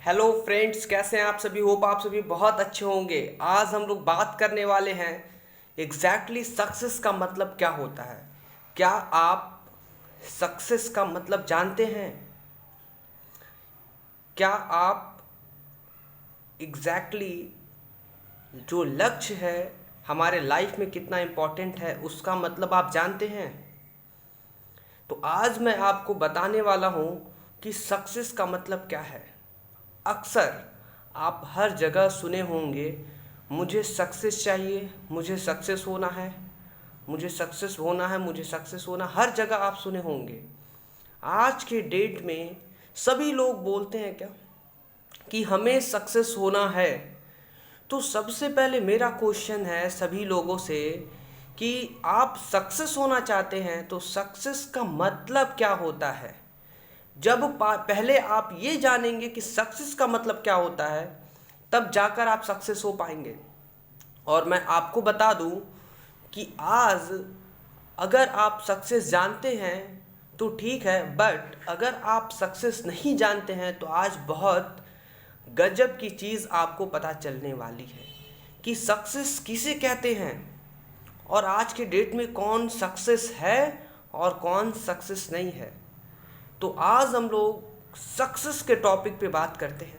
Hello friends, कैसे हैं आप सभी। होप आप सभी बहुत अच्छे होंगे। आज हम लोग बात करने वाले हैं एग्जैक्टली सक्सेस का मतलब क्या होता है। क्या आप सक्सेस का मतलब जानते हैं? क्या आप एग्जैक्टली जो लक्ष्य है हमारे लाइफ में कितना इम्पोर्टेंट है उसका मतलब आप जानते हैं? तो आज मैं आपको बताने वाला हूँ कि सक्सेस का मतलब क्या है। अक्सर आप हर जगह सुने होंगे, मुझे सक्सेस चाहिए, मुझे सक्सेस होना है, मुझे सक्सेस होना है, मुझे सक्सेस होना। हर जगह आप सुने होंगे। आज के डेट में सभी लोग बोलते हैं क्या कि हमें सक्सेस होना है। तो सबसे पहले मेरा क्वेश्चन है सभी लोगों से कि आप सक्सेस होना चाहते हैं तो सक्सेस का मतलब क्या होता है। जब पहले आप ये जानेंगे कि सक्सेस का मतलब क्या होता है, तब जाकर आप सक्सेस हो पाएंगे। और मैं आपको बता दूं कि आज अगर आप सक्सेस जानते हैं तो ठीक है, बट अगर आप सक्सेस नहीं जानते हैं तो आज बहुत गजब की चीज़ आपको पता चलने वाली है कि सक्सेस किसे कहते हैं और आज के डेट में कौन सक्सेस है और कौन सक्सेस नहीं है। तो आज हम लोग सक्सेस के टॉपिक पे बात करते हैं।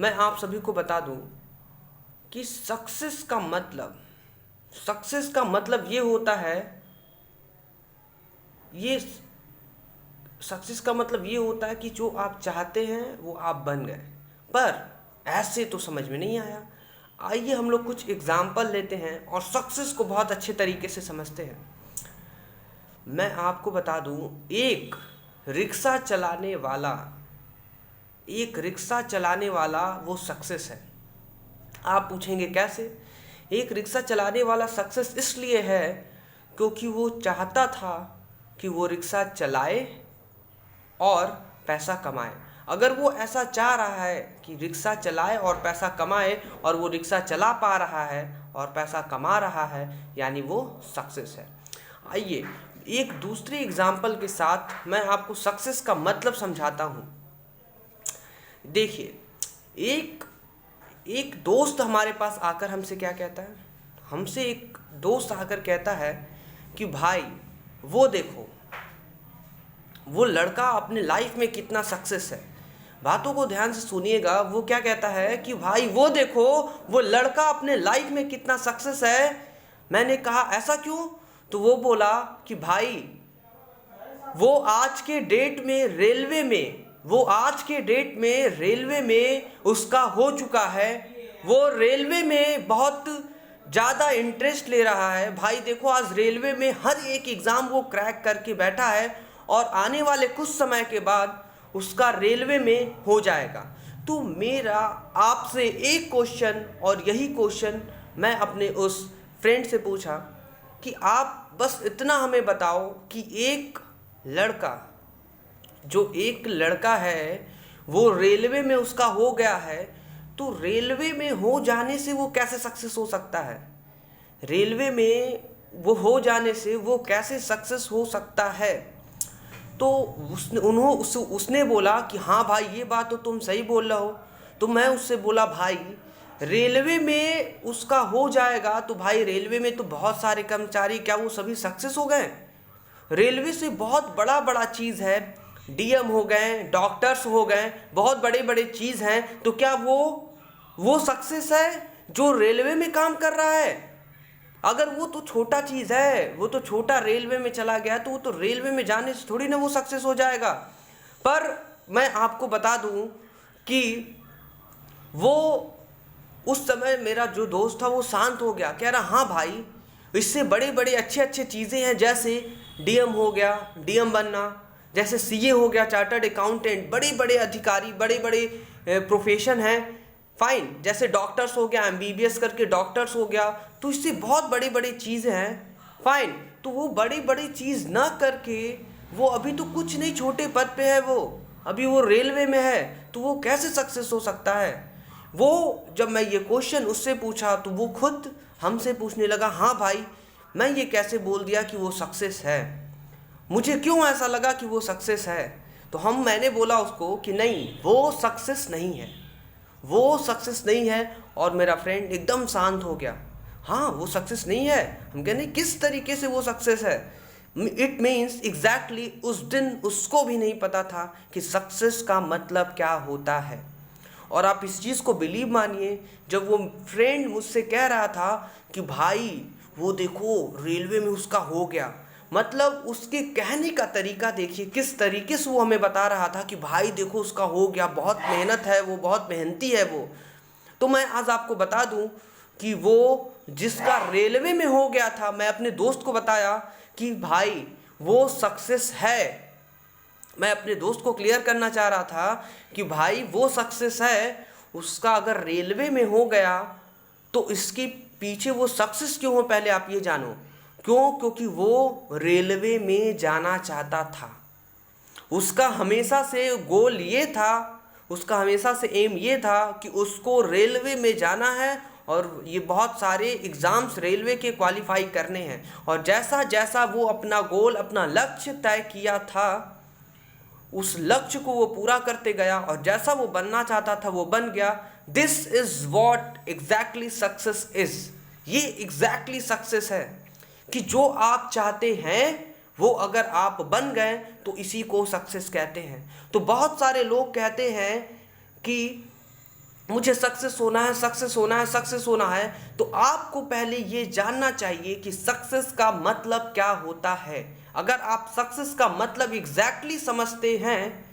मैं आप सभी को बता दूं कि सक्सेस का मतलब ये होता है, ये सक्सेस का मतलब ये होता है कि जो आप चाहते हैं वो आप बन गए। पर ऐसे तो समझ में नहीं आया। आइए हम लोग कुछ एग्जाम्पल लेते हैं और सक्सेस को बहुत अच्छे तरीके से समझते हैं। मैं आपको बता दूं, एक रिक्शा चलाने वाला वो सक्सेस है। आप पूछेंगे कैसे? एक रिक्शा चलाने वाला सक्सेस इसलिए है क्योंकि वो चाहता था कि वो रिक्शा चलाए और पैसा कमाए। अगर वो ऐसा चाह रहा है कि रिक्शा चलाए और पैसा कमाए और वो रिक्शा चला पा रहा है और पैसा कमा रहा है, यानी वो सक्सेस है। आइए एक दूसरे एग्जाम्पल के साथ मैं आपको सक्सेस का मतलब समझाता हूँ। देखिए, एक एक दोस्त हमारे पास आकर हमसे क्या कहता है, हमसे एक दोस्त आकर कहता है कि भाई वो देखो, वो लड़का अपने लाइफ में कितना सक्सेस है। बातों को ध्यान से सुनिएगा। वो क्या कहता है कि भाई वो देखो, वो लड़का अपने लाइफ में कितना सक्सेस है। मैंने कहा ऐसा क्यों? तो वो बोला कि भाई वो आज के डेट में रेलवे में उसका हो चुका है। वो रेलवे में बहुत ज़्यादा इंटरेस्ट ले रहा है। भाई देखो, आज रेलवे में हर एक एग्ज़ाम वो क्रैक करके बैठा है और आने वाले कुछ समय के बाद उसका रेलवे में हो जाएगा। तो मेरा आपसे एक क्वेश्चन, और यही क्वेश्चन मैं अपने उस फ्रेंड से पूछा कि आप बस इतना हमें बताओ कि एक लड़का है वो रेलवे में उसका हो गया है, तो रेलवे में हो जाने से वो कैसे सक्सेस हो सकता है? रेलवे में वो हो जाने से वो कैसे सक्सेस हो सकता है? तो उसने बोला कि हाँ भाई, ये बात तो तुम सही बोल रहे हो। तो मैं उससे बोला भाई, रेलवे में उसका हो जाएगा तो भाई रेलवे में तो बहुत सारे कर्मचारी, क्या वो सभी सक्सेस हो गए? रेलवे से बहुत बड़ा बड़ा चीज़ है, डीएम हो गए, डॉक्टर्स हो गए, बहुत बड़े बड़े चीज़ हैं। तो क्या वो सक्सेस है जो रेलवे में काम कर रहा है? अगर वो तो छोटा चीज़ है, वो तो छोटा रेलवे में चला गया, तो वो तो रेलवे में जाने से थोड़ी ना वो सक्सेस हो जाएगा। पर मैं आपको बता दूं कि वो उस समय मेरा जो दोस्त था वो शांत हो गया, कह रहा हाँ भाई, इससे बड़े बड़े अच्छे अच्छे चीज़ें हैं, जैसे डीएम हो गया, डीएम बनना, जैसे सीए हो गया, चार्टर्ड अकाउंटेंट, बड़े बड़े अधिकारी, बड़े बड़े प्रोफेशन हैं। फाइन, जैसे डॉक्टर्स हो गया, एमबीबीएस करके डॉक्टर्स हो गया, तो इससे बहुत बड़ी बड़ी चीज़ें हैं। फाइन, तो वो बड़ी बड़ी चीज़ ना करके वो अभी तो कुछ नहीं, छोटे पद पे है, वो अभी वो रेलवे में है, तो वो कैसे सक्सेस हो सकता है? वो जब मैं ये क्वेश्चन उससे पूछा तो वो खुद हमसे पूछने लगा, हाँ भाई मैं ये कैसे बोल दिया कि वो सक्सेस है, मुझे क्यों ऐसा लगा कि वो सक्सेस है? तो मैंने बोला उसको कि नहीं, वो सक्सेस नहीं है, वो सक्सेस नहीं है। और मेरा फ्रेंड एकदम शांत हो गया। हाँ, वो सक्सेस नहीं है। हम कह नहीं, किस तरीके से वो सक्सेस है? इट मीन्स एग्जैक्टली उस दिन उसको भी नहीं पता था कि सक्सेस का मतलब क्या होता है। और आप इस चीज़ को बिलीव मानिए, जब वो फ्रेंड मुझसे कह रहा था कि भाई वो देखो रेलवे में उसका हो गया, मतलब उसके कहने का तरीका देखिए, किस तरीके से वो हमें बता रहा था कि भाई देखो उसका हो गया, बहुत मेहनत है वो, बहुत मेहनती है वो। तो मैं आज आपको बता दूं कि वो जिसका रेलवे में हो गया था, मैं अपने दोस्त को बताया कि भाई वो सक्सेस है। मैं अपने दोस्त को क्लियर करना चाह रहा था कि भाई वो सक्सेस है, उसका अगर रेलवे में हो गया तो इसके पीछे वो सक्सेस क्यों हो, पहले आप ये जानो। क्यों? क्योंकि वो रेलवे में जाना चाहता था। उसका हमेशा से गोल ये था, उसका हमेशा से एम ये था कि उसको रेलवे में जाना है और ये बहुत सारे एग्ज़ाम्स रेलवे के क्वालिफाई करने हैं। और जैसा जैसा वो अपना गोल, अपना लक्ष्य तय किया था, उस लक्ष्य को वो पूरा करते गया और जैसा वो बनना चाहता था वो बन गया। This is what exactly success is. ये एग्जैक्टली सक्सेस है कि जो आप चाहते हैं वो अगर आप बन गए तो इसी को सक्सेस कहते हैं। तो बहुत सारे लोग कहते हैं कि मुझे सक्सेस होना है, सक्सेस होना है, सक्सेस होना है। तो आपको पहले ये जानना चाहिए कि सक्सेस का मतलब क्या होता है। अगर आप सक्सेस का मतलब एग्जैक्टली समझते हैं,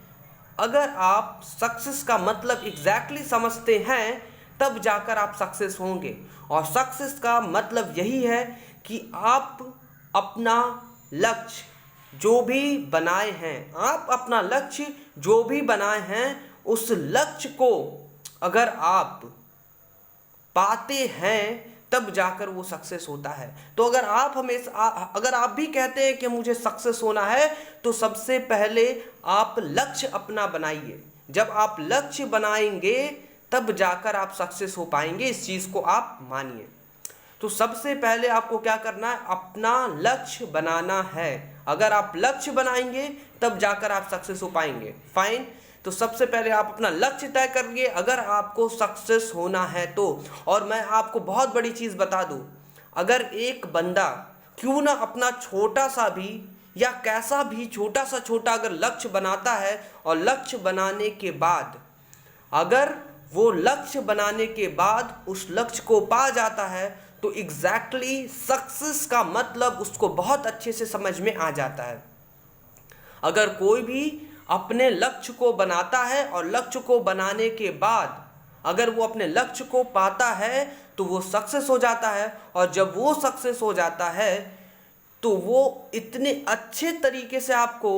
अगर आप सक्सेस का मतलब एग्जैक्टली समझते हैं, तब जाकर आप सक्सेस होंगे। और सक्सेस का मतलब यही है कि आप अपना लक्ष्य जो भी बनाए हैं, आप अपना लक्ष्य जो भी बनाए हैं, उस लक्ष्य को अगर आप पाते हैं तब जाकर वो सक्सेस होता है। तो अगर आप हमेशा अगर आप भी कहते हैं कि मुझे सक्सेस होना है, तो सबसे पहले आप लक्ष्य अपना बनाइए। जब आप लक्ष्य बनाएंगे तब जाकर आप सक्सेस हो पाएंगे, इस चीज़ को आप मानिए। तो सबसे पहले आपको क्या करना है? अपना लक्ष्य बनाना है। अगर आप लक्ष्य बनाएंगे तब जाकर आप सक्सेस हो पाएंगे। फाइन। तो सबसे पहले आप अपना लक्ष्य तय करिए अगर आपको सक्सेस होना है तो। और मैं आपको बहुत बड़ी चीज़ बता दूं, अगर एक बंदा क्यों ना अपना छोटा सा भी या कैसा भी छोटा सा छोटा अगर लक्ष्य बनाता है, और लक्ष्य बनाने के बाद अगर वो लक्ष्य बनाने के बाद उस लक्ष्य को पा जाता है, तो एग्जैक्टली सक्सेस का मतलब उसको बहुत अच्छे से समझ में आ जाता है। अगर कोई भी अपने लक्ष्य को बनाता है और लक्ष्य को बनाने के बाद अगर वो अपने लक्ष्य को पाता है तो वो सक्सेस हो जाता है। और जब वो सक्सेस हो जाता है तो वो इतने अच्छे तरीके से आपको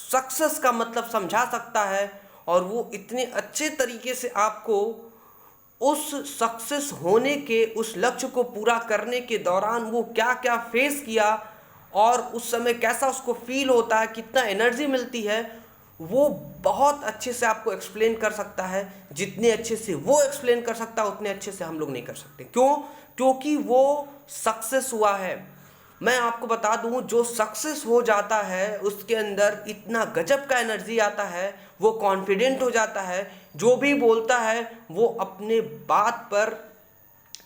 सक्सेस का मतलब समझा सकता है, और वो इतने अच्छे तरीके से आपको उस सक्सेस होने के, उस लक्ष्य को पूरा करने के दौरान वो क्या क्या फेस किया और उस समय कैसा उसको फील होता है, कितना एनर्जी मिलती है, वो बहुत अच्छे से आपको एक्सप्लेन कर सकता है। जितने अच्छे से वो एक्सप्लेन कर सकता है उतने अच्छे से हम लोग नहीं कर सकते। क्यों? क्योंकि वो सक्सेस हुआ है। मैं आपको बता दूं, जो सक्सेस हो जाता है उसके अंदर इतना गजब का एनर्जी आता है, वो कॉन्फिडेंट हो जाता है, जो भी बोलता है वो अपने बात पर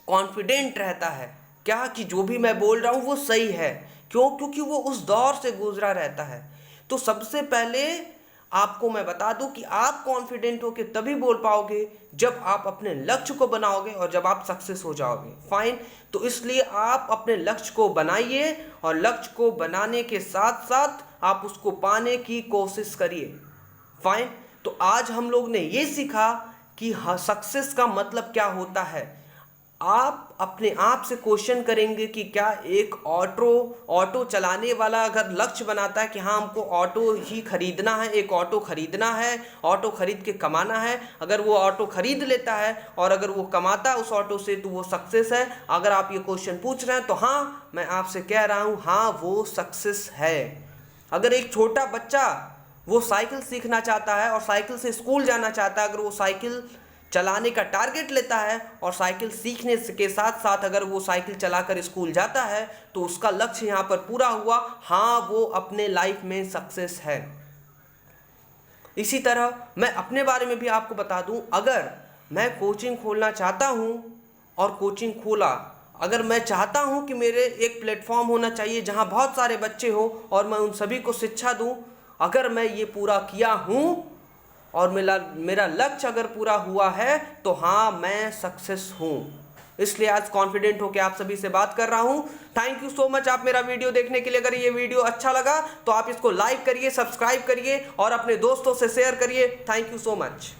कॉन्फिडेंट रहता है। क्या कि जो भी मैं बोल रहा हूँ वो सही है। क्यों? क्योंकि वो उस दौर से गुजरा रहता है। तो सबसे पहले आपको मैं बता दूं कि आप कॉन्फिडेंट होकर तभी बोल पाओगे जब आप अपने लक्ष्य को बनाओगे और जब आप सक्सेस हो जाओगे। फाइन। तो इसलिए आप अपने लक्ष्य को बनाइए और लक्ष्य को बनाने के साथ साथ आप उसको पाने की कोशिश करिए। फाइन। तो आज हम लोग ने ये सीखा कि हाँ, सक्सेस का मतलब क्या होता है। आप अपने आप से क्वेश्चन करेंगे कि क्या एक ऑटो चलाने वाला अगर लक्ष्य बनाता है कि हाँ हमको ऑटो ही खरीदना है, एक ऑटो खरीदना है, ऑटो खरीद के कमाना है, अगर वो ऑटो खरीद लेता है और अगर वो कमाता है उस ऑटो से तो वो सक्सेस है। अगर आप ये क्वेश्चन पूछ रहे हैं तो हाँ, मैं आपसे कह रहा हूँ हाँ, वो सक्सेस है। अगर एक छोटा बच्चा वो साइकिल सीखना चाहता है और साइकिल से स्कूल जाना चाहता है, अगर वो साइकिल चलाने का टारगेट लेता है और साइकिल सीखने के साथ साथ अगर वो साइकिल चलाकर स्कूल जाता है तो उसका लक्ष्य यहाँ पर पूरा हुआ। हाँ, वो अपने लाइफ में सक्सेस है। इसी तरह मैं अपने बारे में भी आपको बता दूं, अगर मैं कोचिंग खोलना चाहता हूं और कोचिंग खोला, अगर मैं चाहता हूं कि मेरे एक प्लेटफॉर्म होना चाहिए जहां बहुत सारे बच्चे हो और मैं उन सभी को शिक्षा दूं, अगर मैं ये पूरा किया हूं और मेरा लक्ष्य अगर पूरा हुआ है तो हाँ, मैं सक्सेस हूं। इसलिए आज कॉन्फिडेंट होकर आप सभी से बात कर रहा हूं। थैंक यू सो मच आप मेरा वीडियो देखने के लिए। अगर ये वीडियो अच्छा लगा तो आप इसको लाइक करिए, सब्सक्राइब करिए और अपने दोस्तों से शेयर करिए। Thank you so much.